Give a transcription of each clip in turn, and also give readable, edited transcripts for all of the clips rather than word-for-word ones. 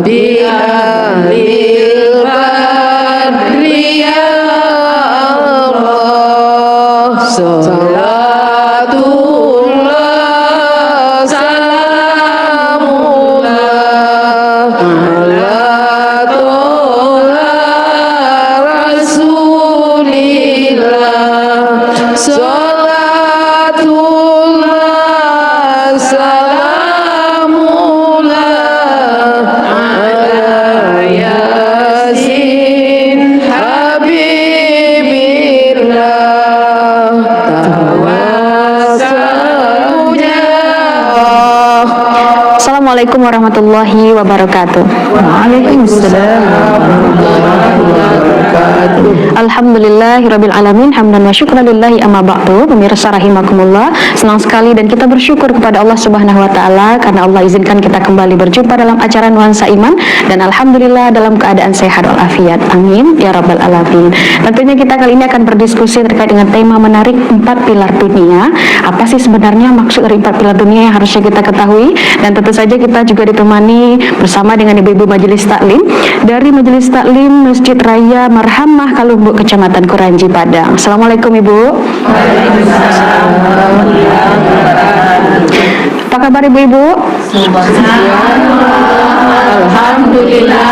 bi ahlil badri ya Allah, salatullah salamullah ala toha rasulillah, salatullah salamullah ala yasin habibillah, tawassalnya. Assalamualaikum warahmatullahi wabarakatuh. Waalaikumsalam warahmatullahi wabarakatuh. Alhamdulillahirabbil alamin, hamdan wa syukran lillahi amma ba'du. Pemirsa rahimakumullah, senang sekali dan kita bersyukur kepada Allah Subhanahu wa taala karena Allah izinkan kita kembali berjumpa dalam acara Nuansa Iman, dan alhamdulillah dalam keadaan sehat walafiat. Amin ya rabbal alamin. Tentunya kita kali ini akan berdiskusi terkait dengan tema menarik 4 pilar dunia. Apa sih sebenarnya maksud dari 4 pilar dunia yang harusnya kita ketahui? Dan tentu saja kita juga ditemani bersama dengan ibu-ibu Majelis Taklim dari Majelis Taklim Masjid Raya Marhamah Kalumbuk, Kecamatan Kuranji, Padang. Assalamualaikum Ibu. Apa kabar Ibu-ibu? Alhamdulillah,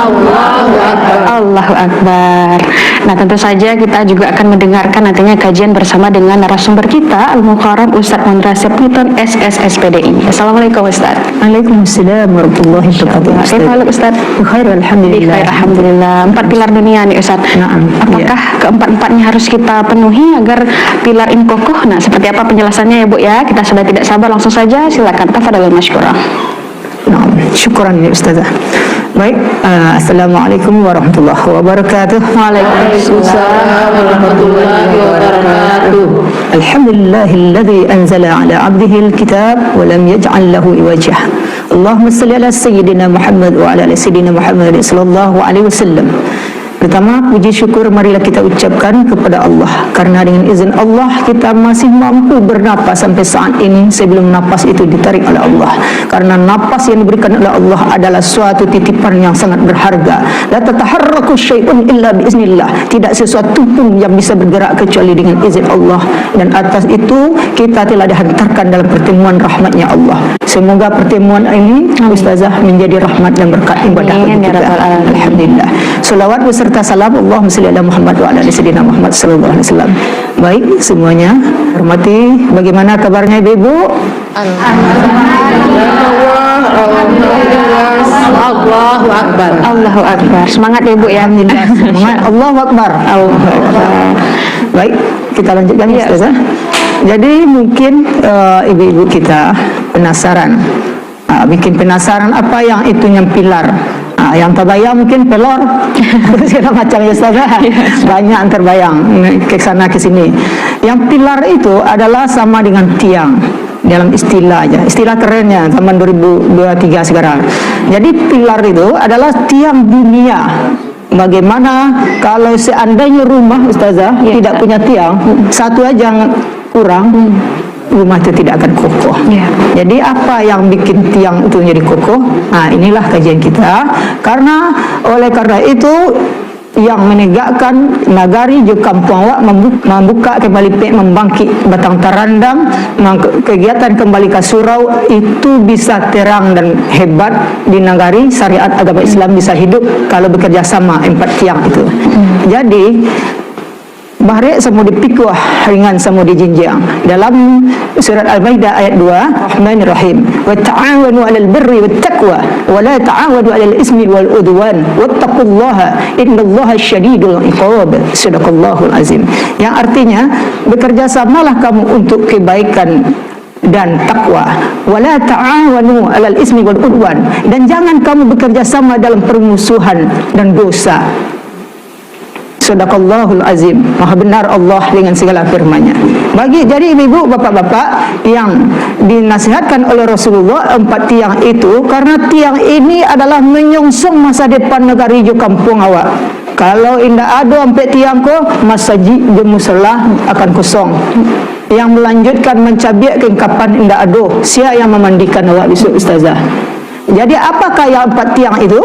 Allahu Akbar. Allahu Akbar. Nah, tentu saja kita juga akan mendengarkan nantinya kajian bersama dengan narasumber kita, Al-Mukarram Ustadz Munrasib Newton SSSPDI. Assalamualaikum Ustaz. Waalaikumsalam warahmatullahi wabarakatuh. Bagaimana Ustaz? Khair alhamdulillah. Baik, alhamdulillah. 4 pilar dunia nih Ustaz. Naam. Apakah keempat-empatnya harus kita penuhi agar pilar ini kokoh? Nah, seperti apa penjelasannya ya Bu ya? Kita sudah tidak sabar, langsung saja silakan. Tafadhalul masykurah. Naam. Syukran ya Ustazah. Baik, assalamualaikum warahmatullahi wabarakatuh. Waalaikumsalam warahmatullahi wabarakatuh. Alhamdulillahilladzi anzala ala 'abdihi al-kitab wa lam yaj'al lahu iwajah. Allahumma shalli ala sayyidina Muhammad wa ala ali sayyidina Muhammad sallallahu alaihi wasallam. Pertama, puji syukur marilah kita ucapkan kepada Allah, karena dengan izin Allah kita masih mampu bernapas sampai saat ini sebelum napas itu ditarik oleh Allah. Karena napas yang diberikan oleh Allah adalah suatu titipan yang sangat berharga. La tataharraku syai'un illa biiznillah. Tidak sesuatu pun yang bisa bergerak kecuali dengan izin Allah. Dan atas itu kita telah dihantarkan dalam pertemuan rahmatnya Allah. Semoga pertemuan ini Ustazah menjadi rahmat dan berkat ibadah bagi kita. Alhamdulillah. Salawat beserta salam Allahumma shalli ala Muhammad wa ala ali sayyidina Muhammad sallallahu alaihi wasallam. Baik semuanya, hormati, bagaimana kabarnya Ibu? Allahu Akbar. Allahu Akbar. Semangat ya Bu ya. Semangat. Allahu Akbar. Allahu Akbar. Baik, kita lanjutkan ya Ustazah. Jadi mungkin ibu-ibu kita penasaran, bikin penasaran apa yang itu yang pilar. Yang terbayang mungkin pelor, segala macam ya Ustazah. Banyak yang terbayang ke sana ke sini. Yang pilar itu adalah sama dengan tiang dalam istilah aja, istilah kerennya zaman 2023 sekarang. Jadi pilar itu adalah tiang dunia. Bagaimana kalau seandainya rumah Ustazah tidak punya tiang, satu aja yang kurang, rumah itu tidak akan kokoh. Jadi apa yang bikin tiang itu jadi kokoh? Nah, inilah kajian kita. Oleh karena itu yang menegakkan nagari je kampung awak membuka kembali membangkit batang tarandang, kegiatan kembali ke surau itu bisa terang dan hebat di nagari syariat agama Islam bisa hidup kalau bekerja sama 4 tiang itu. Jadi Bahrek semua dipikuah ringan semua dijinjang. Dalam surat Al-Maidah ayat 2, Rahmanir-Rahim. Wa ta'awanu 'alal birri wat taqwa wa la ta'awanu 'alal ismi wal udwan wattaqullaha innallaha syadidul iqab. Sadaqallahul azim. Yang artinya bekerja samalah kamu untuk kebaikan dan takwa. Wala ta'awanu 'alal ismi wal udwan, dan jangan kamu bekerja sama dalam permusuhan dan dosa. Sadaqallahul azim. Maha benar Allah dengan segala firman-Nya. Jadi ibu-ibu, bapak-bapak yang dinasihatkan oleh Rasulullah 4 tiang itu, karena tiang ini adalah menyongsong masa depan negari jo kampung awak. Kalau indah ada sampai tiang ko, masjid je musalla akan kosong. Yang melanjutkan mencabiak ke kapan indah ada, siapa yang memandikan awak besok Ustazah? Jadi apakah yang 4 tiang itu?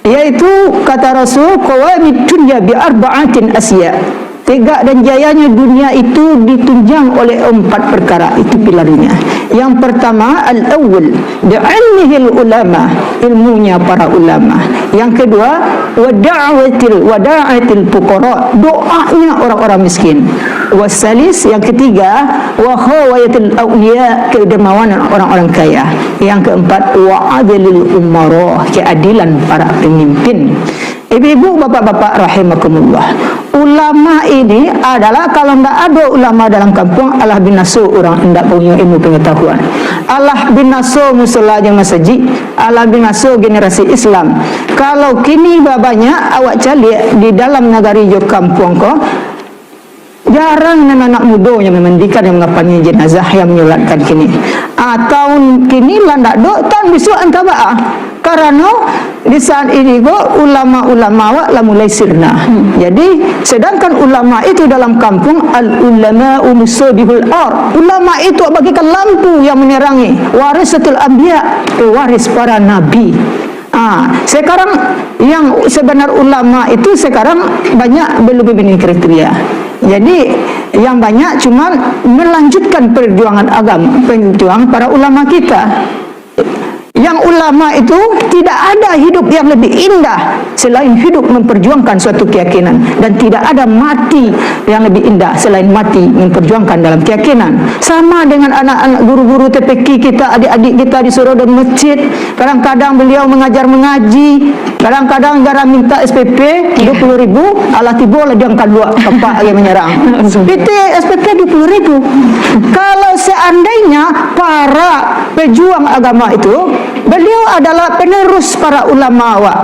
Yaitu kata Rasul, qawamid dunya bi arba'atin asya. Tegak dan jayanya dunia itu ditunjang oleh 4 perkara. Itu pilarnya. Yang pertama, al-awwal bi'ilmihil ulama, ilmunya para ulama. Yang kedua, wada'atil fuqara, doanya orang-orang miskin. Wasalis, yang ketiga, wa khawayatil awliya, kedermawanan orang-orang kaya. Yang keempat, wa'adilil umara, keadilan para pemimpin. Ibu-ibu, bapak-bapak rahimakumullah, ulama ini adalah, kalau tidak ada ulama dalam kampung, Allah binaso orang tidak punya ilmu pengetahuan, Allah binaso musola yang masjid, Allah binaso generasi Islam. Kalau kini babanya awak cari di dalam negari jo kampung ko, jarang anak muda yang memandikan, yang mengapani jenazah, yang menyolatkan kini. Tahun kini landak do, tahun besok antara. Karena di saat ini ulama-ulama awak lah mulai sirna. Jadi sedangkan ulama itu dalam kampung, al-ulama umusabihul ar. Ulama itu bagikan lampu yang menerangi, warisatul anbiya, pewaris para nabi. Sekarang yang sebenar ulama itu sekarang banyak belum ini kriteria. Jadi yang banyak cuma melanjutkan perjuangan agama, perjuangan para ulama kita. Yang ulama itu tidak ada hidup yang lebih indah selain hidup memperjuangkan suatu keyakinan, dan tidak ada mati yang lebih indah selain mati memperjuangkan dalam keyakinan. Sama dengan anak-anak guru-guru TPQ kita, adik-adik kita disuruh dan masjid, kadang-kadang beliau mengajar mengaji, kadang-kadang gara minta SPP 20.000, Allah tiba lah dia angkat dua kepak yang menyerang. PT SPP 20.000. Kalau seandainya para pejuang agama itu, beliau adalah penerus para ulama awak,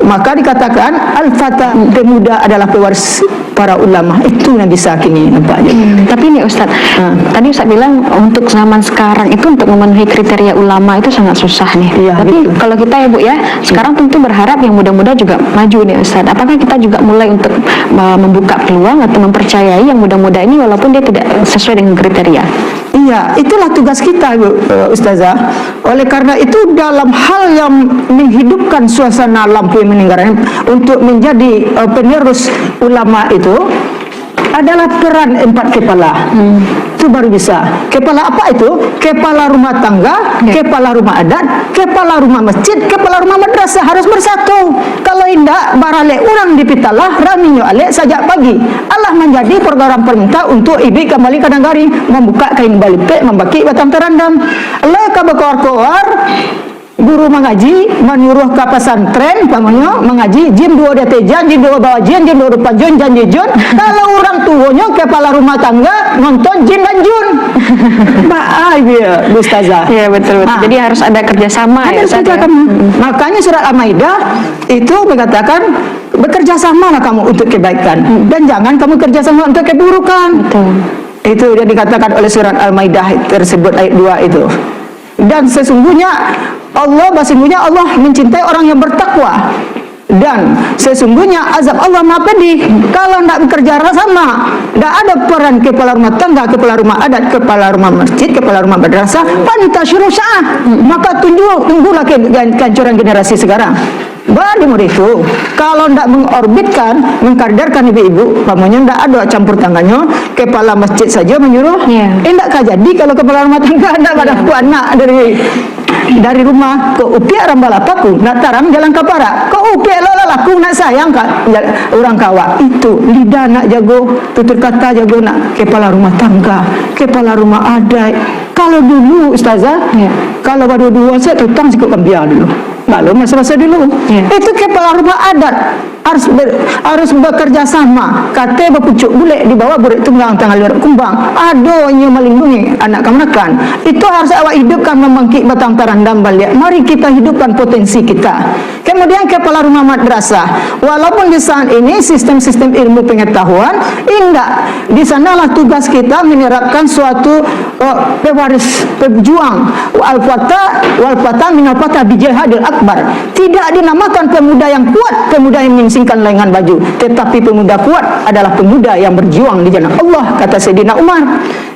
maka dikatakan al-fata, pemuda adalah pewaris para ulama. Itu yang bisa kini nampaknya. Tapi ini Ustaz, tadi Ustaz bilang untuk zaman sekarang itu untuk memenuhi kriteria ulama itu sangat susah nih. Iya, Tapi betul. kalau kita ya Bu ya, sekarang tentu berharap yang muda-muda juga maju nih Ustaz. Apakah kita juga mulai untuk membuka peluang atau mempercayai yang muda-muda ini walaupun dia tidak sesuai dengan kriteria? Iya, itulah tugas kita, Ustazah. Oleh karena itu, dalam hal yang menghidupkan suasana lampu yang meninggalkan untuk menjadi penerus ulama itu adalah peran 4 kepala. Itu baru bisa. Kepala apa itu? Kepala rumah tangga, kepala rumah adat, kepala rumah masjid, kepala rumah madrasah, harus bersatu. Kalau tidak, barale orang dipitalah raminyo ale sajak pagi. Allah menjadi program perintah untuk ibi kembali ke nagari, membuka kain balipek, membaki batang terandam. Allah kabakor-kor guru mengaji, menyuruh ke pesantren, pamanyo mengaji, jin 2 detejan, jin 2 bawa jin 2 rupa jun, janji jun. Kalau orang tuanya kepala rumah tangga nonton jin dan jun. Maaf ya, Ustazah. Iya betul. Jadi harus ada kerjasama ya Ustaz ya. Makanya surat Al-Maidah itu mengatakan bekerjasamalah kamu untuk kebaikan, dan jangan kamu kerjasama untuk keburukan. Betul. Itu yang dikatakan oleh surat Al-Maidah tersebut ayat 2 itu. Dan sesungguhnya Allah mencintai orang yang bertakwa, dan sesungguhnya azab Allah maha pedih kalau tidak bekerja sama. Tidak ada peran kepala rumah tangga, kepala rumah adat, kepala rumah masjid, kepala rumah madrasah, pantasyiru sya'ah, maka tunggulah kehancuran generasi sekarang. Bagaimana itu? Kalau tidak mengorbitkan, mengkaderkan ibu-ibu, pamannya tidak ada campur tangannya, kepala masjid saja menyuruh. Endakkah jadi kalau kepala rumah tangga tidak pada anak dari rumah ke upiak rambalapaku, nak tarang jalan kapara, ke upiak lalaku nak sayang kak orang kawa. Itu lidah nak jago, tutur kata jago, nak kepala rumah tangga, kepala rumah adat. Kalau dulu Ustazah, kalau baru 2 saya tutang sikut kembiar dulu. Lalu masa-masa dulu itu kepala rumah adat harus bekerja sama. Kate berpucuk bule di bawah burik tunggang tanggal luar kumbang. Adonya melindungi anak kemanakan. Itu harus awak hidupkan, membangkit batang terandam balik. Mari kita hidupkan potensi kita. Kemudian kepala rumah madrasah. Walaupun di saat ini sistem-sistem ilmu pengetahuan indah, di sanalah tugas kita menerapkan suatu pewaris, pejuang, wal fata minal fata bijihadil akbar. Tidak dinamakan pemuda yang kuat pemuda yang menyingsingkan lengan baju, tetapi pemuda kuat adalah pemuda yang berjuang di jalan Allah, kata Sayyidina Umar.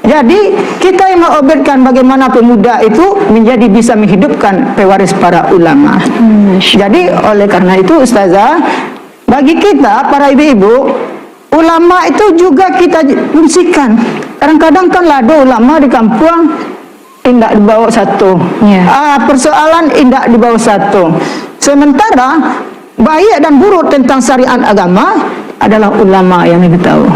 Jadi kita yang mengobetkan bagaimana pemuda itu menjadi bisa menghidupkan pewaris para ulama. Jadi oleh karena itu Ustazah, bagi kita para ibu-ibu, ulama itu juga kita fungsikan. Kadang-kadang kan ada ulama di kampung tidak dibawa satu. Persoalan tidak dibawa satu. Sementara baik dan buruk tentang syariat agama adalah ulama yang lebih tahu.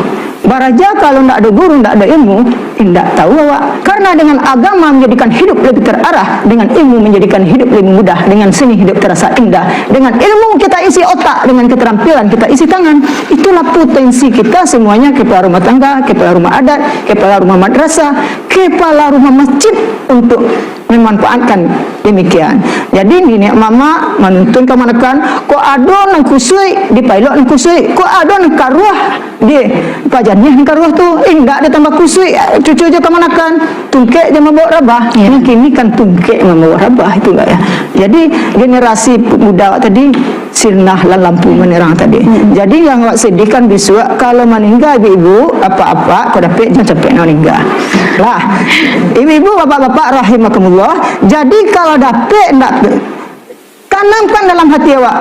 Baraja kalau tidak ada guru, tidak ada ilmu, tidak tahu awak. Karena dengan agama menjadikan hidup lebih terarah, dengan ilmu menjadikan hidup lebih mudah, dengan seni hidup terasa indah, dengan ilmu kita isi otak, dengan keterampilan kita isi tangan. Itulah potensi kita semuanya, kepala rumah tangga, kepala rumah adat, kepala rumah madrasah, kepala rumah masjid, untuk memanfaatkan demikian. Jadi nenek mama menuntun ke manakan, kok ada nang kusui di pilot nang kusui, kok ada nang karuah di pajannya nang karuah tu, enggak ditambah kusui, cucu je ke manakan, tungkek je membawa rabah. Yang kini kan tungkek membawa rabah itu enggak ya. Jadi generasi muda tadi sirnah lan lampu menerang tadi. Jadi yang awak sedihkan besok kalau meninggal ibu apa-apa kau dapat jangan capek meninggal. Lah, ibu-ibu bapak-bapak rahimakumullah. Jadi kalau dapat ndak tanamkan dalam hati awak.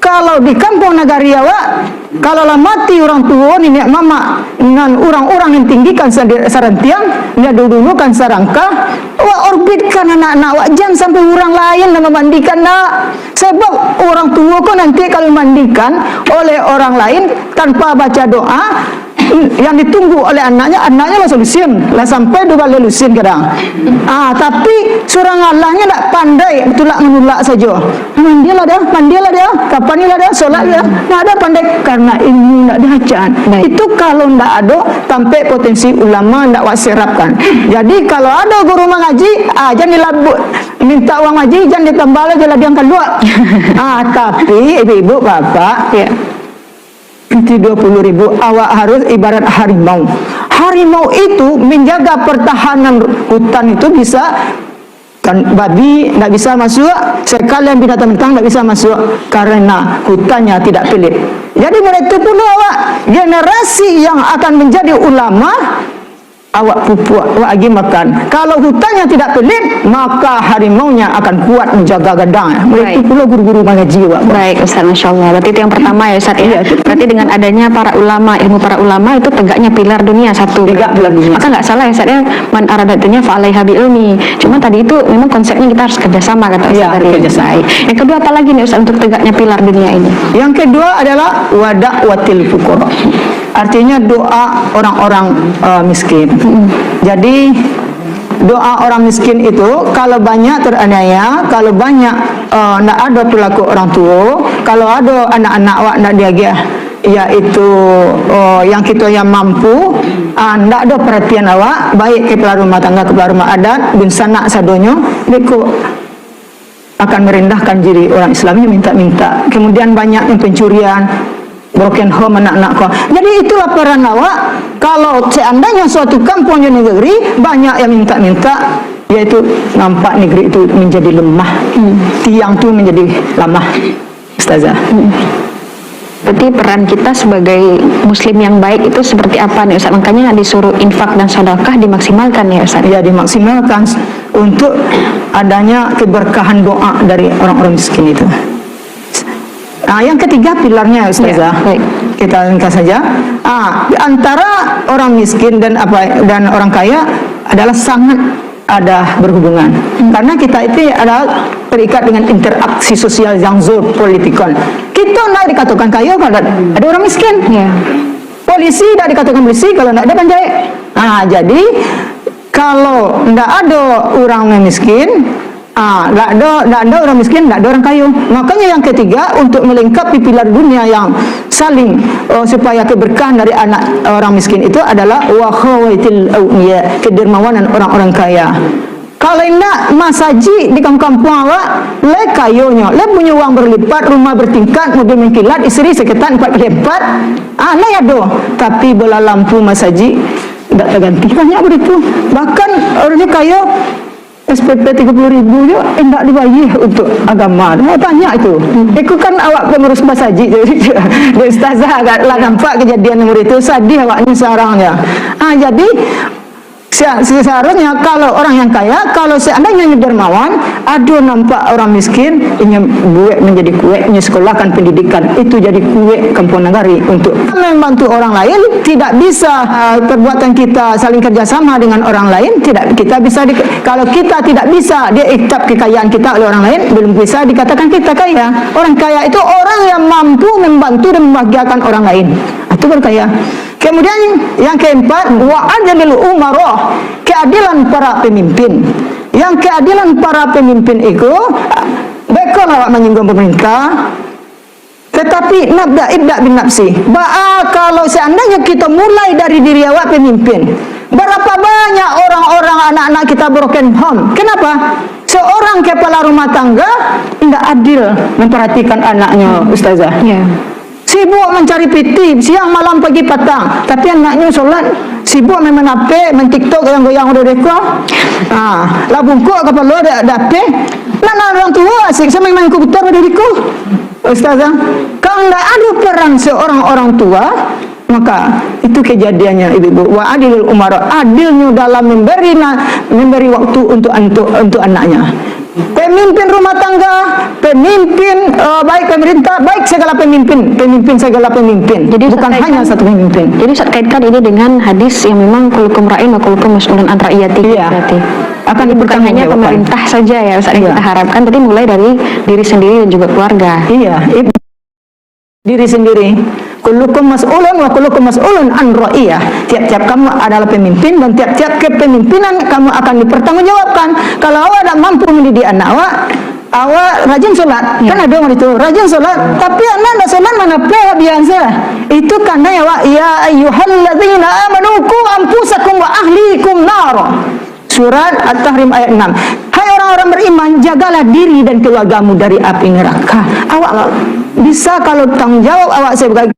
Kalau di kampung nagari awak, kalau lah mati orang tua nenek mama dengan orang-orang yang tinggikan sarantiang, dia dulu-dulukan sarangka, awak orbitkan anak-anak awak, jangan sampai orang lain yang memandikan nak. Sebab orang tua kau nanti kalau mandikan oleh orang lain tanpa baca doa, yang ditunggu oleh anaknya langsung lusin, lah sampai 2 kali lusin kadang. Tapi seorang Allahnya tak pandai tulak menulak saja. Mandilah dia, kapanilah dia, solat dia, tak ada pandai karena ilmu tak dihajat. Itu kalau tak ada, sampai potensi ulama tak waserapkan. Jadi kalau ada guru mengaji, jangan dilabut, minta uang ngaji, jangan ditambah lagi lah dia akan luak. Tapi ibu-ibu bapak, itu 20.000 awak harus ibarat harimau. Harimau itu menjaga pertahanan hutan itu bisa kan, babi tidak bisa masuk, sekalian binatang-binatang tidak bisa masuk karena hutannya tidak pelit. Jadi mulai itu pula awak generasi yang akan menjadi ulama, awak pupuk, awak lagi makan. Kalau hutannya tidak pelit, maka harimaunya akan kuat menjaga gadang. Mulai itu pula guru-guru mengaji awak. Baik Ustaz, Masya Allah. Berarti itu yang pertama ya Ustaz ya. Berarti dengan adanya para ulama, ilmu para ulama itu tegaknya pilar dunia satu. Pilar dunia. Maka nggak salah ya Ustaz ya, man aradatunya fa'alaiha bi'ilmi. Cuma tadi itu memang konsepnya kita harus kerjasama kata Ustaz tadi. Kerjasama. Yang kedua apa lagi nih Ustaz untuk tegaknya pilar dunia ini? Yang kedua adalah wada'watil fuqara. Artinya doa orang-orang miskin. Jadi doa orang miskin itu kalau banyak teraniaya, kalau banyak nak ada perilaku orang tua, kalau ada anak-anak awak nak diagih, yaitu yang kita yang mampu, ndak ada perhatian awak, baik kepala rumah tangga, kepala rumah adat, bin sanak sadonyo, mereka akan merendahkan diri orang Islamnya, minta-minta. Kemudian banyak yang pencurian, broken home anak-anak kau. Jadi itulah peran awak. Kalau seandainya suatu kampung di negeri banyak yang minta-minta, yaitu nampak negeri itu menjadi lemah, tiang itu menjadi lemah, Ustazah. Berarti peran kita sebagai muslim yang baik itu seperti apa nih Ustaz? Makanya disuruh infak dan sedekah dimaksimalkan ya Ustaz? Ya, dimaksimalkan untuk adanya keberkahan doa dari orang-orang miskin itu. Yang ketiga pilarnya Ustazah, kita ringkas saja. Di antara orang miskin dan orang kaya adalah sangat ada berhubungan. Karena kita itu adalah terikat dengan interaksi sosial yang politikon. Kita tidak dikatakan kaya kalau ada orang miskin. Polisi tidak dikatakan polisi kalau tidak ada penjahit. Jadi kalau tidak ada orang miskin, tidak ada orang miskin, tidak ada orang kaya. Makanya yang ketiga untuk melengkapi pilar dunia yang saling supaya keberkahan dari anak orang miskin itu adalah wa khawaitil awliya, kedermawanan orang-orang kaya. Kalau tidak masaji di kampung awak, le kayonya, le punya uang berlipat, rumah bertingkat, mobil mengkilat, istri sekitar 4 lipat, le ada. Tapi bola lampu masaji tidak terganti banyak begitu. Bahkan orangnya kaya SPP 30.000 je tidak dibayar untuk agama. Mau tanya itu. Itu kan awak pengurus basaji jadi dia ustazah lah nampak kejadian nomor itu sedih awaknya seorangnya. Jadi seharusnya kalau orang yang kaya, kalau seandainya dermawan, aduh nampak orang miskin, ingin buat menjadi kue, sekolahkan pendidikan, itu jadi kue kampung nagari untuk membantu orang lain. Tidak bisa perbuatan kita saling kerjasama dengan orang lain, tidak kita bisa kalau kita tidak bisa diiktab kekayaan kita oleh orang lain, belum bisa dikatakan kita kaya. Orang kaya itu orang yang mampu membantu dan membahagiakan orang lain, itu berkaya. Kemudian yang keempat, wa'adilul umara, keadilan para pemimpin. Yang keadilan para pemimpin itu, bekon awak menyinggung pemerintah, tetapi ibda bin nafsi. Kalau seandainya kita mulai dari diri awak pemimpin, berapa banyak orang-orang anak-anak kita broken home? Kenapa? Seorang kepala rumah tangga tidak adil memperhatikan anaknya, Ustazah. Sibuk mencari PT, siang malam pagi petang, tapi anaknya sholat, sibuk main HP, main TikTok yang goyang udah deko. Lah bungkuk kepala ada HP. Nah orang tua asik sama main komputer udah deko. Ustazah, kalau tidak ada peran seorang orang tua, maka itu kejadiannya ibu-ibu. Wa adilul umara, adilnya dalam memberi waktu untuk anaknya. Pemimpin rumah tangga, pemimpin baik pemerintah, baik segala pemimpin segala pemimpin. Jadi bukan hanya satu pemimpin. Jadi saya kaitkan ini dengan hadis yang memang kulukum ra'in wa kulukum mas'ulun an ra'iyati. Berarti akan bukan hanya pemerintah saja ya Ustaz yang kita harapkan, tapi mulai dari diri sendiri dan juga keluarga. Diri sendiri. Kullukum mas'ulun wa kullukum mas'ulun an ra'iyah. Tiap-tiap kamu adalah pemimpin dan tiap-tiap kepemimpinan kamu akan dipertanggungjawabkan. Kalau awak tidak mampu mendidik anak awak rajin sholat, kan ada orang itu rajin sholat, tapi anak tidak sholat mana biasa. Itu karena ya ayyuhalladzina amanu qu anfusakum wa ahlikum nar. Surat At-Tahrim ayat 6. Hai orang-orang beriman, jagalah diri dan keluargamu dari api neraka. Awak bisa kalau tanggung jawab awak sebagai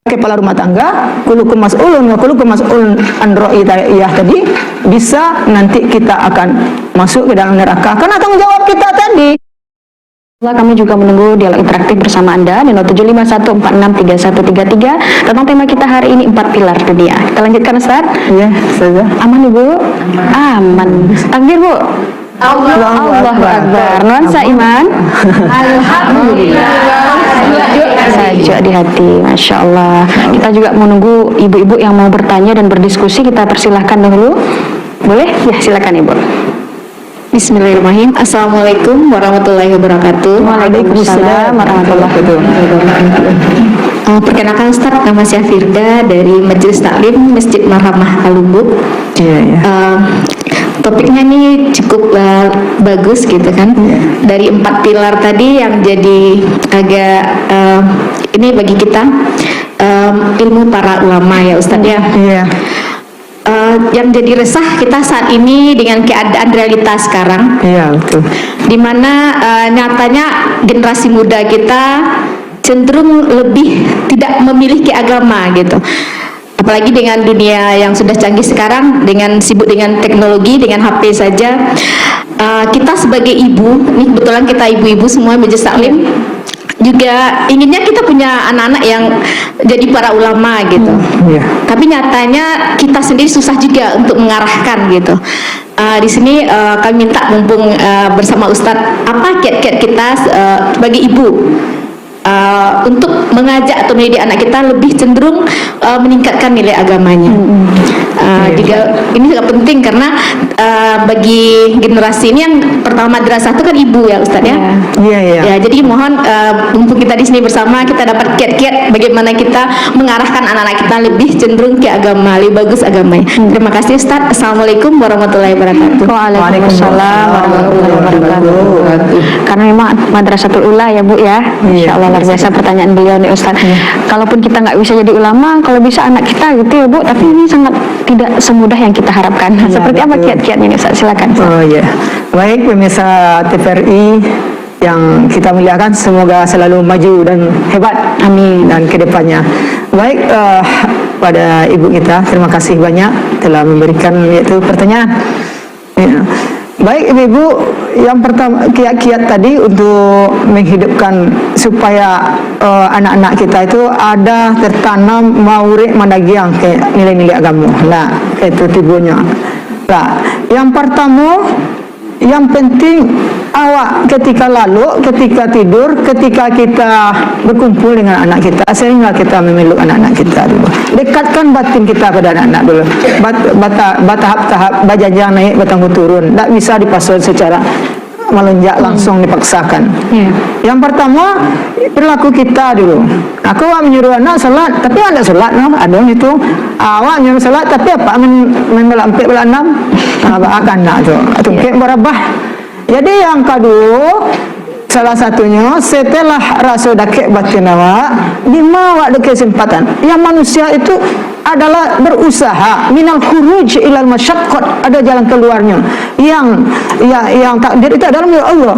kepala rumah tangga, kulukum mas'ulun wa kulukum mas'ulun an ra'iyah tadi, bisa nanti kita akan masuk ke dalam neraka karena tanggung jawab kita tadi. Kami juga menunggu dialog interaktif bersama Anda di 0751463133 tentang tema kita hari ini 4 pilar dunia. Kita lanjutkan Ustaz? Iya, Ustazah. Aman Ibu? Aman. Takbir Bu. Allahu Akbar. Nuansa iman. Alhamdulillah. Saja di hati, Masya Allah. Kita juga menunggu ibu-ibu yang mau bertanya dan berdiskusi. Kita persilahkan dahulu. Boleh? Ya, silakan Ibu. Bismillahirrahmanirrahim. Assalamualaikum warahmatullahi wabarakatuh. Waalaikumsalam warahmatullahi wabarakatuh. Perkenalkan Ustaz, nama saya Firda dari Majelis Taklim Masjid Marhamah Al-Lubuk. Topiknya ini cukup bagus gitu kan. Dari 4 pilar tadi yang jadi agak ini bagi kita ilmu para ulama ya Ustaz ya. Yang jadi resah kita saat ini dengan keadaan realitas sekarang. Iya, betul. Dimana nyatanya generasi muda kita cenderung lebih tidak memiliki agama gitu. Apalagi dengan dunia yang sudah canggih sekarang, dengan sibuk dengan teknologi, dengan HP saja. Kita sebagai ibu, nih kebetulan kita ibu-ibu semua Majelis Taklim, juga inginnya kita punya anak-anak yang jadi para ulama gitu. Tapi nyatanya kita sendiri susah juga untuk mengarahkan gitu. Di sini kami minta mumpung bersama Ustadz, apa kiat-kiat kita sebagai ibu untuk mengajak atau mendidik anak kita lebih cenderung meningkatkan nilai agamanya. Juga ini sangat penting karena bagi generasi ini yang pertama madrasah itu kan ibu ya Ustadz ya. Ya, jadi mohon mumpung kita di sini bersama, kita dapat kiat-kiat bagaimana kita mengarahkan anak-anak kita lebih cenderung ke agama, lebih bagus agamanya. Terima kasih Ustadz. Assalamualaikum warahmatullahi wabarakatuh. Waalaikumsalam warahmatullahi wabarakatuh. Karena memang Madrasatul Ula ya Bu ya. Insya Allah luar biasa pertanyaan beliau nih Ustaz. Kalaupun kita nggak bisa jadi ulama, kalau bisa anak kita gitu ya Bu, tapi ini sangat tidak semudah yang kita harapkan. Seperti apa kiat-kiatnya nih Ustaz? Silakan. Baik pemirsa TVRI yang kita muliakan, semoga selalu maju dan hebat. Amin. Dan kedepannya. Baik pada ibu kita, terima kasih banyak telah memberikan yaitu pertanyaan. Ya. Baik ibu-ibu, yang pertama kiat-kiat tadi untuk menghidupkan supaya anak-anak kita itu ada tertanam maurik managiang ke nilai-nilai agama. Nah, itu tibunya. Nah, yang pertama, yang penting awak ketika lalu, ketika tidur, ketika kita berkumpul dengan anak kita, seringlah kita memeluk anak-anak kita dulu. Dekatkan batin kita pada anak-anak dulu. Tahap-tahap bajajang naik, batangku turun. Tak bisa dipasang secara melonjak langsung dipaksakan. Yang pertama, perilaku kita dulu. Aku menyuruh anak salat, tapi ada salat, no? Ada itu. Awak nyuruh salat, tapi apa? Melampai belanam, akan nak tu. Atau kek berabah. Jadi yang kedua, salah satunya setelah rasa dakik batin awak, dimawak ada kesempatan. Yang manusia itu adalah berusaha minal khuruj ilal masyaqqat, ada jalan keluarnya. Yang takdir itu adalah milik Allah.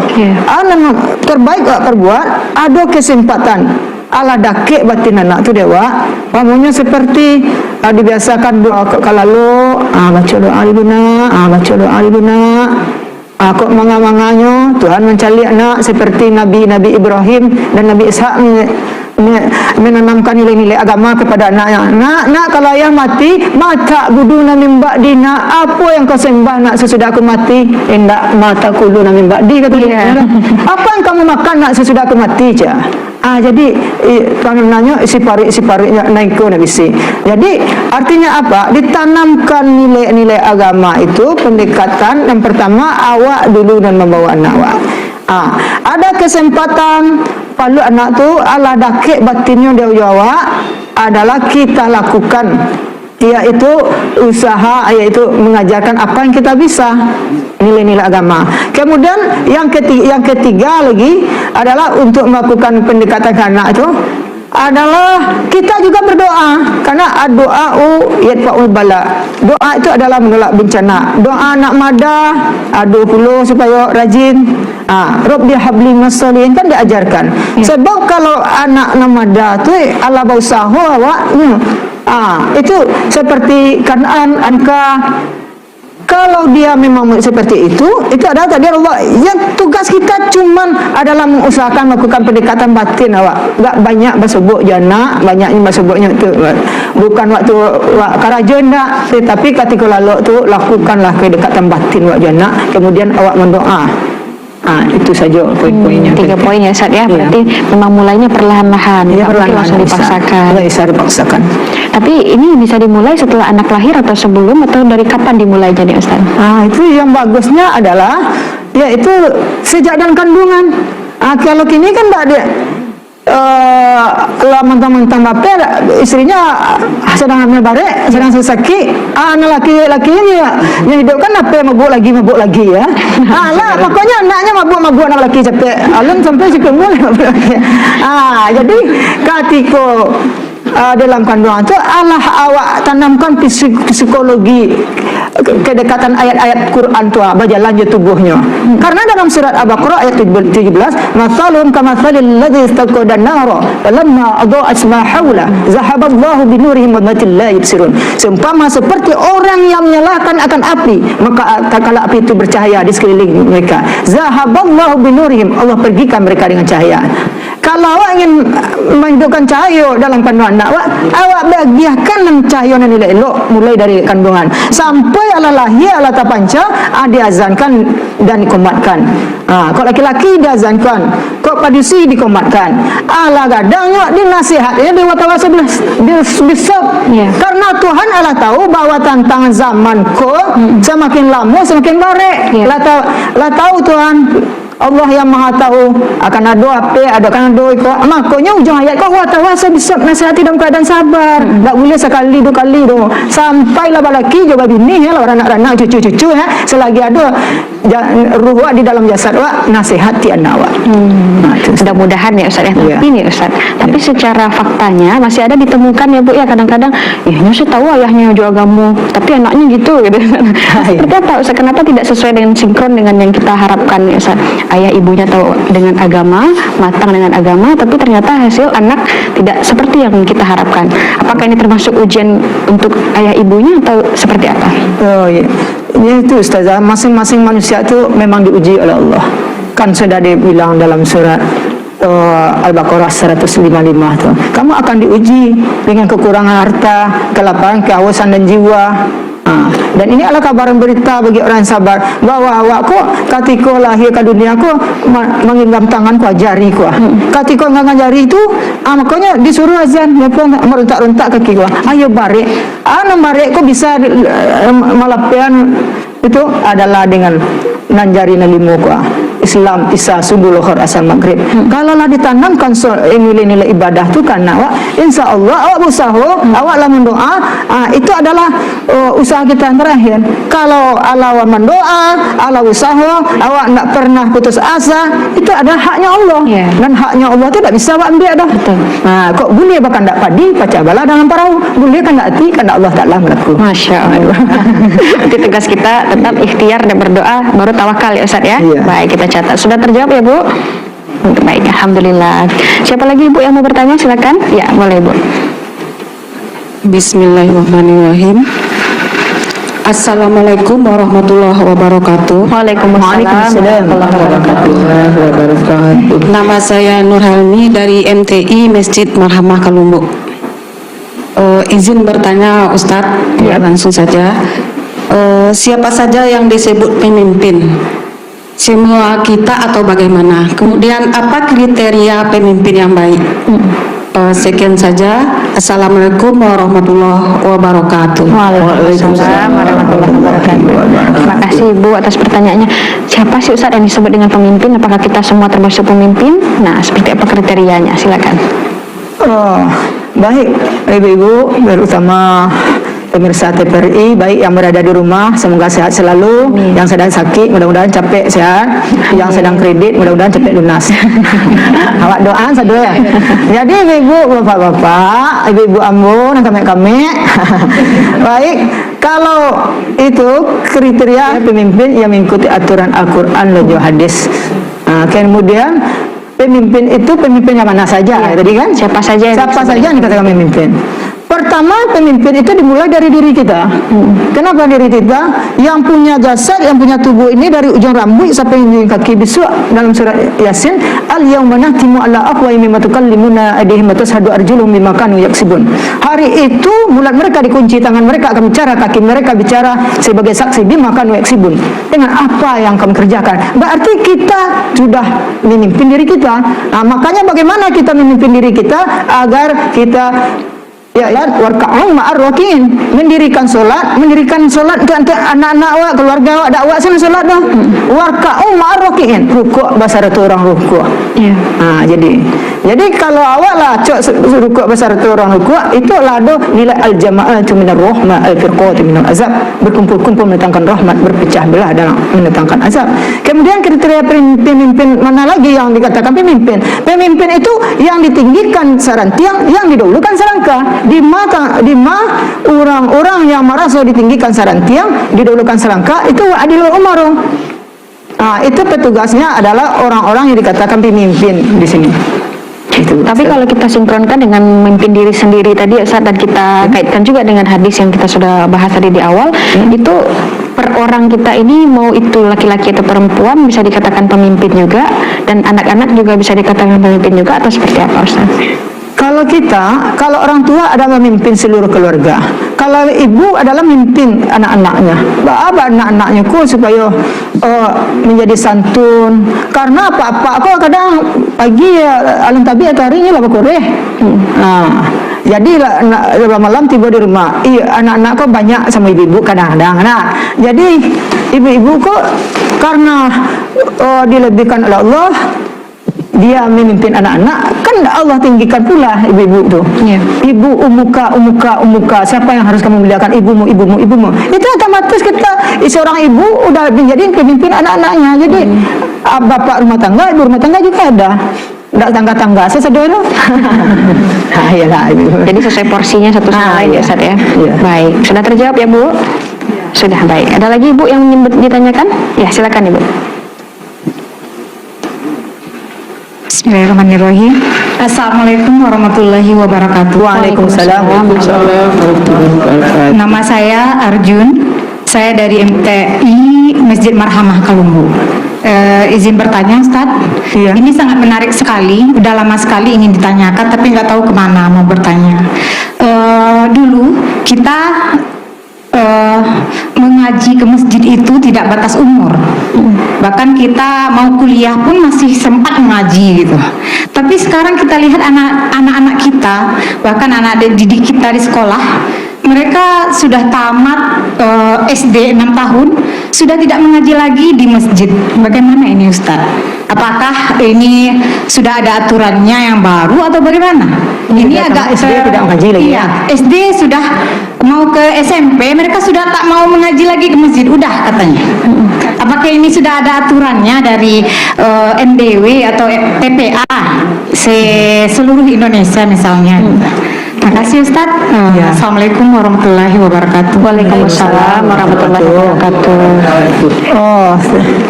Anak terbaik awak perbuat, ada kesempatan. Ala dakik batin anak tu dewa, pamunya seperti dibiasakan doa kalau baca doa ibuna, kok manga-manganya Tuhan mencari anak seperti Nabi Ibrahim dan Nabi Ishak menanamkan nilai-nilai agama kepada anaknya. Nak kalau ayah mati, mata buduna min ba'dina, apa yang kau sembah nak sesudah aku mati? Endak mata kuluna min ba'di, kata dia. Apa yang kamu makan nak sesudah aku mati je? Jadi kami nanya isi-pari naik ke bisi. Jadi artinya apa? Ditanamkan nilai-nilai agama itu pendekatan yang pertama awak dulu dan membawa anak awak. Ada kesempatan kalau anak tu ala dakik batinnya dia awak adalah kita lakukan, yaitu usaha, yaitu mengajarkan apa yang kita bisa, nilai-nilai agama. Kemudian yang ketiga lagi adalah untuk melakukan pendekatan ke anak itu adalah kita juga berdoa, karena doa yadfa'ul bala. Doa itu adalah menolak bencana. Doa anak madah, puluh supaya rajin. Rabbi habli masolin kan diajarkan. Sebab kalau anak namada tu ala bausaho awaknya. Itu seperti Kanan, Anka. Kalau dia memang seperti itu adalah takdir Allah. Yang tugas kita cuman adalah mengusahakan melakukan pendekatan batin awak. Tak banyak bersebut jana, banyaknya bersebutnya itu bukan waktu karajan tak, tetapi ketika lalu tu lakukanlah pendekatan batin awak jana, kemudian awak mendoa. Itu saja poin-poinnya. 3 poin ya Ustaz ya. Berarti memang mulainya perlahan-lahan, langsung dipaksakan. Bisa dipaksakan. Tapi ini bisa dimulai setelah anak lahir atau sebelum, atau dari kapan dimulai jadi Ustaz? Itu yang bagusnya adalah yaitu sejak dalam kandungan. Kalau kini kan tak ada kalau mentang-mentang bapak istrinya sedang hamil barek, sedang sakit, anak laki-laki yang hidup kan apa mabuk lagi ya. Pokoknya anaknya mabuk anak laki capek alun sampai mulai mabuk lagi. Jadi ketika dalam kandungan itu awak tanamkan psikologi kedekatan ayat-ayat Quran tu berjalan je tubuhnya. Karena dalam surat Al-Baqarah ayat 17, "Matsalun kamatsalil ladzi istaqada an-nara falamma adha'at ma haula zahaballahu binurihim wa la yubsirun." Seumpama seperti orang yang menyalakan akan api, maka tatkala api itu bercahaya di sekeliling mereka, zahaballahu binurihim, Allah pergikan mereka dengan cahaya. Kalau awak ingin menghidupkan cahaya dalam kandungan awak bagiakan cahaya yang nilai elok mulai dari kandungan sampai ala lahir ala tapanca, diazankan dan dikomatkan. Kok laki-laki diazankan, kok padusi dikomatkan, ala gadangnya dinasihatnya di watawasa bisab. Karena Tuhan Allah tahu bahwa tantangan zaman semakin lama semakin barek. Lah tahu Tuhan Allah yang maha tahu akan ada apa, akan ada ikut. Makanya ujung ayat kau watawasa bisab, nasihati dalam keadaan sabar. Tak boleh sekali 2 kali tu. Sampailah balaki juga bini ya, orang anak-anak cucu-cucu ya. Selagi ada ruh di dalam jasad awak, nasihati anak awak. Mudah-mudahan ya Ustaz ya. Tapi nih Ustaz, tapi secara faktanya masih ada ditemukan ya Bu ya, kadang-kadang saya tahu ayahnya jual agama, tapi anaknya gitu. Seperti apa Ustaz? Kenapa tidak sesuai dengan sinkron dengan yang kita harapkan ya Ustaz? Ayah ibunya tahu dengan agama, matang dengan agama, tapi ternyata hasil anak tidak seperti yang kita harapkan. Apakah ini termasuk ujian untuk ayah ibunya atau seperti apa? Itu Ustazah, masing-masing manusia itu memang diuji oleh Allah. Kan sudah dibilang dalam surat Al-Baqarah 155 tu. Kamu akan diuji dengan kekurangan harta, kelaparan, kehausan dan jiwa. Dan ini adalah kabaran berita bagi orang yang sabar bahwa awakku ketika lahir ke dunia ku mengenggam tanganku jari ku. Ketika mengenggam jari itu makanya disuruh azan merontak-rontak kaki ku. Ayo barik. Barik ku bisa malapian itu adalah dengan nanjari nalimu ku. Islam isa subuh lohor asal maghrib. Kalau lah ditanamkan nilai-nilai ibadah tu kan awak, insya Allah awak berusaha, awak lah mendoa, itu adalah usaha kita yang terakhir. Kalau Allah mendoa, Allah usaha, awak tak pernah putus asa, itu adalah haknya Allah. Dan haknya Allah tu tak bisa awak ambil dah. Kok boleh bahkan tak padi, pacak bala dalam perahu, boleh kan tak hati, kan Allah Ta'ala melaku. Masya Allah. Itu tugas kita tetap ikhtiar dan berdoa, baru tawakal ya Ustaz ya. Baik, kita catat. Sudah terjawab ya Bu? Baik, alhamdulillah. Siapa lagi Ibu yang mau bertanya? Silakan. Ya, boleh Bu. Bismillahirrahmanirrahim. Assalamualaikum warahmatullahi wabarakatuh. Waalaikumsalam warahmatullahi wabarakatuh. Nama saya Nurhelmi dari MTI Masjid Marhamah Kalumbu. Izin bertanya Ustadz, langsung saja. Siapa saja yang disebut pemimpin? Semua kita atau bagaimana? Kemudian apa kriteria pemimpin yang baik? Sekian saja. Assalamualaikum warahmatullahi wabarakatuh. Waalaikumsalam warahmatullahi wabarakatuh. Terima kasih Ibu atas pertanyaannya. Siapa sih Ustaz yang disebut dengan pemimpin? Apakah kita semua termasuk pemimpin? Nah, seperti apa kriterianya? Silakan. Baik, ibu-ibu, terutama pemirsa TVRI, baik yang berada di rumah, semoga sehat selalu. Yang sedang sakit, mudah-mudahan capek sehat. Yang sedang kredit, mudah-mudahan capek lunas. Awak doa satu ya. Jadi ibu-ibu, bapak-bapak, ibu-ibu ambo, dan kami-kami. Baik, kalau itu kriteria pemimpin yang mengikuti aturan Al-Quran dan hadis. Kemudian pemimpin itu pemimpin yang mana saja, tadi kan? Siapa saja yang dikatakan pemimpin? Pertama, pemimpin itu dimulai dari diri kita. Kenapa diri kita? Yang punya jasad, yang punya tubuh ini dari ujung rambut sampai ujung kaki. Besok dalam surat Yasin, al-yawma nahtimu ala afwahihim wa tukallimuna aydihim wa tashhadu arjuluhum bima kanu yaksibun. Hari itu mulut mereka dikunci, tangan mereka akan bicara, kaki mereka bicara sebagai saksi bima kanu yaksibun. Dengan apa yang kami kerjakan. Berarti kita sudah memimpin diri kita. Makanya bagaimana kita memimpin diri kita agar kita warka'u ma'ar rakiin, mendirikan solat ke anak-anak awak, keluarga awak, dakwah sana solat dah. Warka'u ma'ar rakiin, rukuk bahasa tu orang rukuk. Jadi kalau awak lah rukuk bahasa tu orang rukuk, itu lah ada nilai al-jama'atu minar rahmah, al-firqatu minal azab, berkumpul-kumpul mendatangkan rahmat, berpecah belah dalam mendatangkan azab. Kemudian kriteria pemimpin mana lagi yang dikatakan pemimpin? Pemimpin itu yang ditinggikan sarantiang, yang didahulukan sarangka. Di mata orang-orang yang merasa ditinggikan sarantiang, didahulukan sarangka, itu adilul umaruh. Itu petugasnya adalah orang-orang yang dikatakan pemimpin di sini. Tapi kalau kita sinkronkan dengan memimpin diri sendiri tadi Ustaz, dan kita kaitkan juga dengan hadis yang kita sudah bahas tadi di awal, itu per orang kita ini, mau itu laki-laki atau perempuan, bisa dikatakan pemimpin juga, dan anak-anak juga bisa dikatakan pemimpin juga, atau seperti apa Ustaz? Kalau orang tua adalah memimpin seluruh keluarga. Kalau ibu adalah memimpin anak-anaknya. Apa anak-anaknya supaya menjadi santun. Karena apa-apa aku kadang pagi alam tabi atau harinya lah berkoreh. Jadi malam tiba di rumah. Anak-anak kok banyak sama ibu-ibu kadang-kadang. Jadi ibu-ibu kok karena dilebihkan oleh Allah, dia memimpin anak-anak, kan Allah tinggikan pula ibu-ibu itu. Ibu umuka, siapa yang harus kamu muliakan? Ibumu. Itu otomatis kita, seorang ibu udah menjadi pemimpin anak-anaknya. Jadi bapak rumah tangga, ibu rumah tangga juga ada. Tidak tangga-tangga, sesedara. Iyalah ibu. Jadi sesuai porsinya satu sama lain ya Ustaz ya. Baik, sudah terjawab ya Bu? Sudah, baik. Ada lagi Ibu yang ditanyakan? Ya, silakan Ibu. Bismillahirrahmanirrahim. Assalamualaikum warahmatullahi wabarakatuh. Waalaikumsalam warahmatullahi wabarakatuh. Nama saya Arjun. Saya dari MTI Masjid Marhamah Kalumbu. Izin bertanya, Ustadz. Iya. Ini sangat menarik sekali. Udah lama sekali ingin ditanyakan, tapi nggak tahu kemana mau bertanya. Dulu kita mengaji ke masjid itu tidak batas umur. Bahkan kita mau kuliah pun masih sempat mengaji gitu. Tapi sekarang kita lihat anak-anak kita, bahkan anak didik kita di sekolah, mereka sudah tamat SD 6 tahun, sudah tidak mengaji lagi di masjid. Bagaimana ini, Ustaz? Apakah ini sudah ada aturannya yang baru atau bagaimana? Ini agak SD tidak mengaji lagi. Iya, SD sudah mau ke SMP, mereka sudah tak mau mengaji lagi ke masjid, udah katanya. Apakah ini sudah ada aturannya dari NDW atau PPA seluruh Indonesia misalnya? Terima kasih, Ustaz. Assalamualaikum warahmatullahi wabarakatuh. Waalaikumsalam warahmatullahi wabarakatuh. Oh,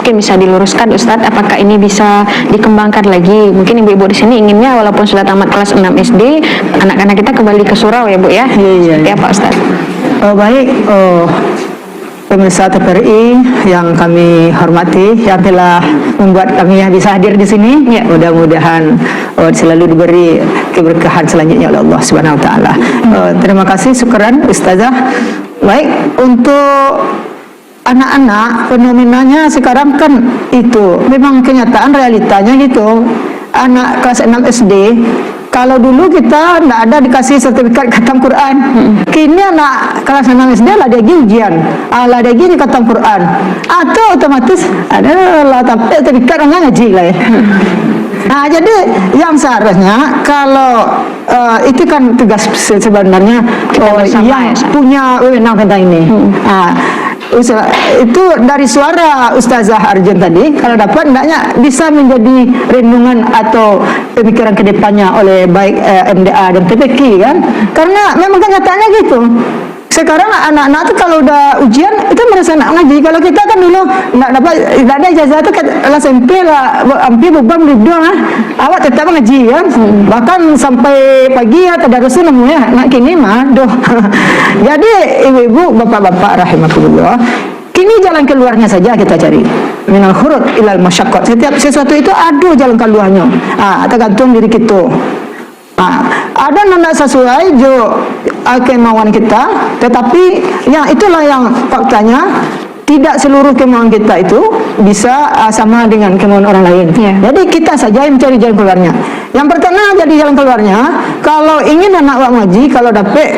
Mungkin bisa diluruskan, Ustadz, apakah ini bisa dikembangkan lagi? Mungkin ibu-ibu di sini inginnya walaupun sudah tamat kelas 6 SD, anak-anak kita kembali ke surau ya, Bu ya? Iya. Ya, Pak Ustadz. baik, pemirsa TVRI yang kami hormati, yang telah membuat kami bisa hadir di sini. Ya. Mudah-mudahan selalu diberi keberkahan selanjutnya oleh Allah Subhanahu Wa Taala. Terima kasih, syukran Ustazah. Baik, untuk anak-anak, fenomenanya sekarang kan itu memang kenyataan realitanya gitu. Anak kelas 6 SD, kalau dulu kita tidak ada dikasih sertifikat khatam Quran. Kini anak kelas 6 SD lah dia ujian, lah dia khatam Quran, atau otomatis ada sertifikat orang ngaji lah ya. Nah, jadi yang seharusnya kalau itu kan tugas sebenarnya yang punya wewenang tentang ini. Itu dari suara Ustazah Arjun tadi, kalau dapat hendaknya bisa menjadi renungan atau pemikiran kedepannya oleh baik MDA dan TPQ kan, karena memang kenyataannya gitu. Sekarang anak-anak tuh kalau udah ujian itu merasa nak ngaji. Kalau kita kan dulu tidak ada ijazah tuh kelas SMP lah, hampir beban duduk awak tetap ngaji kan. Bahkan sampai pagi ya tadarus namanya. Nak kini mah doh. Jadi ibu-ibu, bapak-bapak rahimakumullah, kini jalan keluarnya saja kita cari. Minal khurut ilal masyaqqat. Setiap sesuatu itu ada jalan keluarnya. Tergantung diri kita. Ada nanda sesuai jo kemauan kita, tetapi yang itulah yang faktanya tidak seluruh kemauan kita itu bisa sama dengan kemauan orang lain. Jadi kita saja yang mencari jalan keluarnya. Yang pertama jadi jalan keluarnya, kalau ingin anak wak ngaji, kalau dapat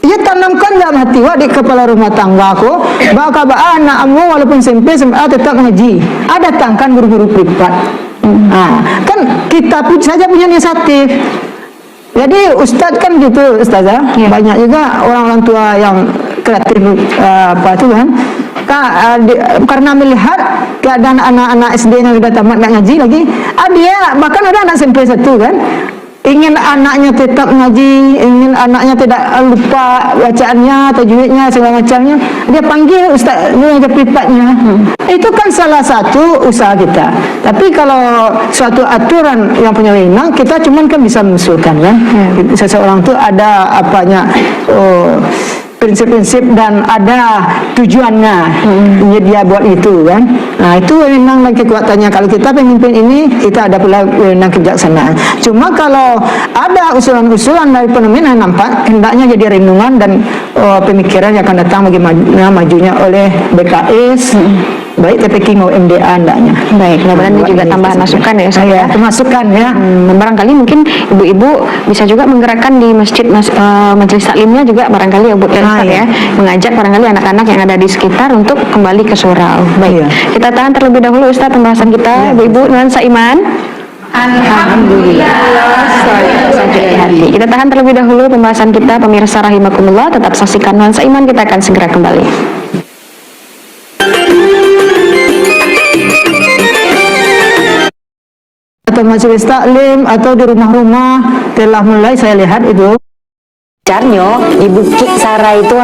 ya tanamkan dalam hati wak di kepala rumah tangga aku, bahwa anakmu walaupun SMP SMA tetap ngaji. Ada datangkan guru-guru privat. Kan kita pun saja punya inisiatif. Jadi Ustadz kan gitu, Ustazah, banyak juga orang-orang tua yang kreatif apa itu kan, karena melihat keadaan anak-anak SD yang sudah tamat nggak ngaji lagi, dia bahkan ada anak SMP 1 kan, ingin anaknya tetap ngaji, ingin anaknya tidak lupa bacaannya, tajwidnya, segala macamnya, dia panggil Ustaz yang privatnya. Itu kan salah satu usaha kita. Tapi kalau suatu aturan yang punya wewenang, kita cuman kan bisa mengusulkan kan. Seseorang itu ada apanya, prinsip-prinsip dan ada tujuannya dia buat itu kan. Nah, itu wewenang dan kekuatannya. Kalau kita pemimpin ini, kita ada pula wewenang kejaksanaan. Cuma kalau ada usulan-usulan dari fenomena yang nampak, hendaknya jadi renungan dan pemikiran yang akan datang bagaimana majunya oleh BKS, baik TPQ mau MDA hendaknya. Baik, mudah-mudahan ini juga tambahan masukan ya, saya. Masukan ya. Barangkali mungkin ibu-ibu bisa juga menggerakkan di masjid majelis taklimnya juga barangkali ya Bu ya, mengajak barangkali anak-anak yang ada di sekitar untuk kembali ke surau. Baik, kita tahan terlebih dahulu Ustaz pembahasan kita, ibu-ibu nuansa iman. Alhamdulillah. Kita tahan terlebih dahulu pembahasan kita, pemirsa rahimakumullah, tetap saksikan nuansa iman, kita akan segera kembali. Atau majelis taklim atau di rumah-rumah telah mulai saya lihat itu. Carnyo di Bukit Sara itu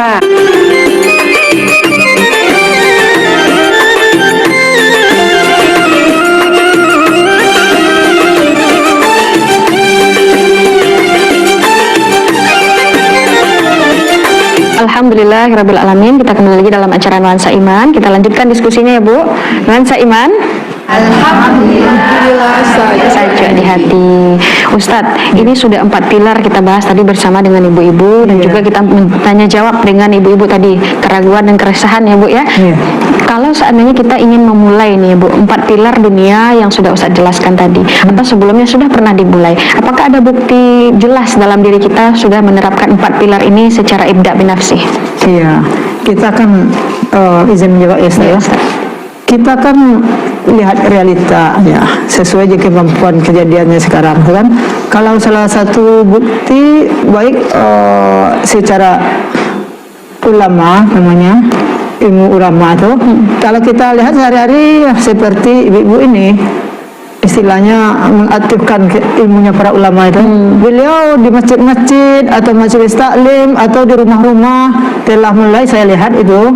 Alhamdulillahirabbil alamin. Kita kembali lagi dalam acara Nuansa Iman. Kita lanjutkan diskusinya ya Bu. Nuansa Iman. Alhamdulillah Saja di hati. Ustadz, ini sudah 4 pilar kita bahas tadi bersama dengan ibu-ibu dan juga kita tanya jawab dengan ibu-ibu tadi, keraguan dan keresahan ya Bu ya. Iya. Kalau seandainya kita ingin memulai nih Bu, 4 pilar dunia yang sudah Ustadz jelaskan tadi, atau sebelumnya sudah pernah dimulai, apakah ada bukti jelas dalam diri kita sudah menerapkan 4 pilar ini secara ibda' binafsih? Iya, kita kan izin menjawab ya saya. Kita kan lihat realita ya, sesuai dengan kemampuan kejadiannya sekarang kan. Kalau salah satu bukti baik secara ulama namanya ilmu ulama itu, kalau kita lihat sehari-hari seperti ibu-ibu ini istilahnya mengaktifkan ilmunya para ulama itu. Beliau di masjid-masjid atau majelis taklim atau di rumah-rumah telah mulai saya lihat itu,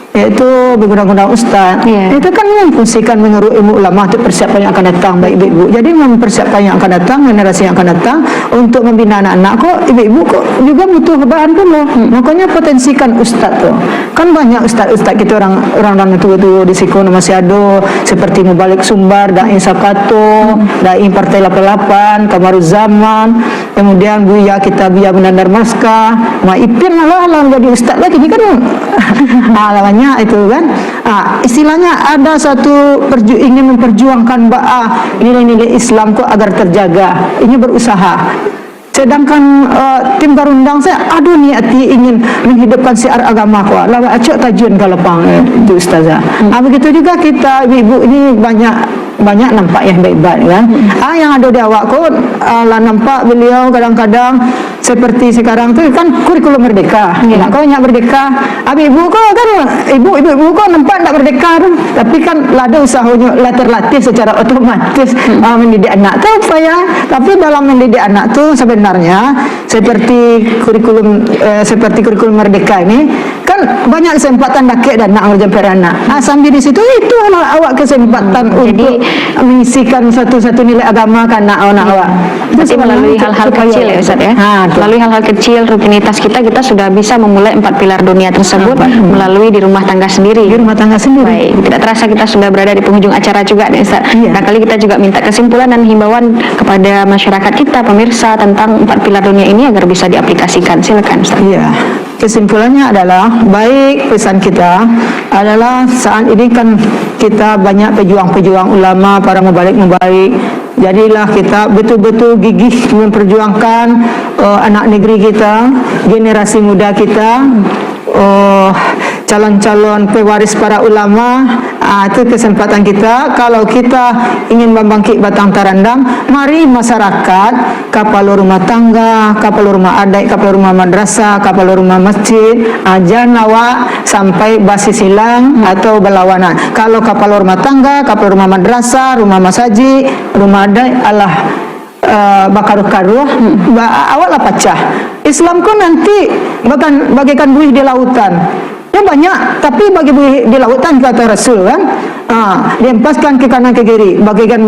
yaitu berguna-guna ustaz. Itu kan memfungsikan mengeruk ilmu ulama untuk persiapan yang akan datang baik ibu-ibu. Jadi mempersiapkan yang akan datang, generasi yang akan datang untuk membina anak-anak. Kok ibu-ibu kok juga butuh bahan dulu. Makanya potensikan ustaz tuh. Kan banyak ustaz-ustaz kita orang tua-tua di Sikono masih ada seperti Mubalik Sumbar, Dai Sakato, Dai Partai 88, Kamaruzaman, kemudian Buya kita Buya Benandar Maska, Maipin malah jadi ustaz lagi. Ini kan alamannya itu kan, istilahnya ada satu ingin memperjuangkan nilai-nilai Islam kok agar terjaga, ini berusaha. Sedangkan tim Garundang saya niati ingin menghidupkan siar agama kok lawa acok tajun kalapang itu ustazah. Begitu juga kita ibu ini banyak nampak yang baik-baik kan. Yang ada di awak kok lah nampak beliau kadang-kadang seperti sekarang tuh kan kurikulum merdeka. Nah, kau nyak merdeka, ibu kok kan ibu kok nampak tak merdeka tuh. Tapi kan ada usahanya terlatih secara otomatis mendidik anak tuh supaya. Tapi dalam mendidik anak tuh sebenarnya seperti kurikulum merdeka ini kan banyak kesempatan dakek dan nak menjampai anak. Sambil di situ itu awak kesempatan untuk mengisikan satu nilai agama kan anak awak. Itu melalui hal-hal kecil ya Ustaz ya. Melalui hal-hal kecil rutinitas kita sudah bisa memulai 4 pilar dunia tersebut melalui di rumah tangga sendiri. Di rumah tangga sendiri. Baik, tidak terasa kita sudah berada di penghujung acara juga nih Ustaz. Nah, kali kita juga minta kesimpulan dan himbauan kepada masyarakat kita pemirsa tentang 4 pilar dunia ini agar bisa diaplikasikan. Silakan Ustaz. Iya. Kesimpulannya adalah baik, pesan kita adalah saat ini kan kita banyak pejuang-pejuang ulama, para mubalik. Jadilah kita betul-betul gigih memperjuangkan anak negeri kita, generasi muda kita, calon-calon pewaris para ulama. Itu kesempatan kita. Kalau kita ingin membangkit batang tarandam, mari masyarakat, kapal rumah tangga, kapal rumah adat, kapal rumah madrasah, kapal rumah masjid, janawa sampai basis silang atau berlawanan. Kalau kapal rumah tangga, kapal rumah madrasah, rumah masjid, rumah adat, bakaruh-karuh, awaklah pecah. Islam kok nanti bahkan bagaikan buih di lautan. Ya banyak, tapi bagi buih di lautan kata Rasul kan, diempaskan ke kanan ke kiri, bagaikan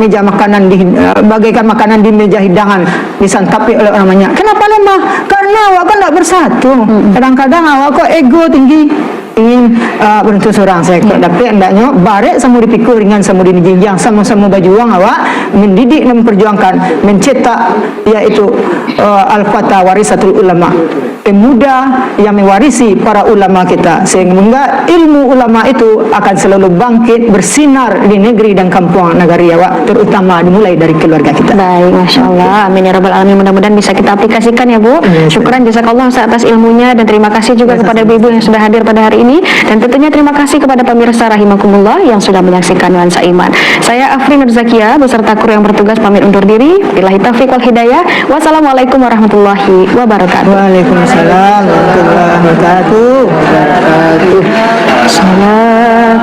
bagaikan makanan di meja hidangan disantapi oleh orang banyak. Kenapa lemah? Karena awak kan tak bersatu. Kadang-kadang awak kok ego tinggi, ingin bentuk seorang saya kok, tapi hendaknya barek sama dipikul ringan sama dijinjang, sama-sama berjuang awak mendidik dan memperjuangkan, mencetak yaitu al-fata warisatul ulama, pemuda yang mewarisi para ulama kita, sehingga ilmu ulama itu akan selalu bangkit bersinar di negeri dan kampung negari awak, terutama dimulai dari keluarga kita. Baik, Masya Allah, amin ya rabbal alamin. Mudah-mudahan bisa kita aplikasikan ya Bu. Syukran jazakallah atas ilmunya, dan terima kasih juga kepada ibu yang sudah hadir pada hari ini, dan tentunya terima kasih kepada pemirsa rahimakumullah yang sudah menyaksikan Nuansa Iman. Saya Afrin Nurzakia beserta kru yang bertugas pamit undur diri. Billahi taufiq wal hidayah. Wassalamualaikum warahmatullahi wabarakatuh. Waalaikumsalam warahmatullahi wabarakatuh. Salam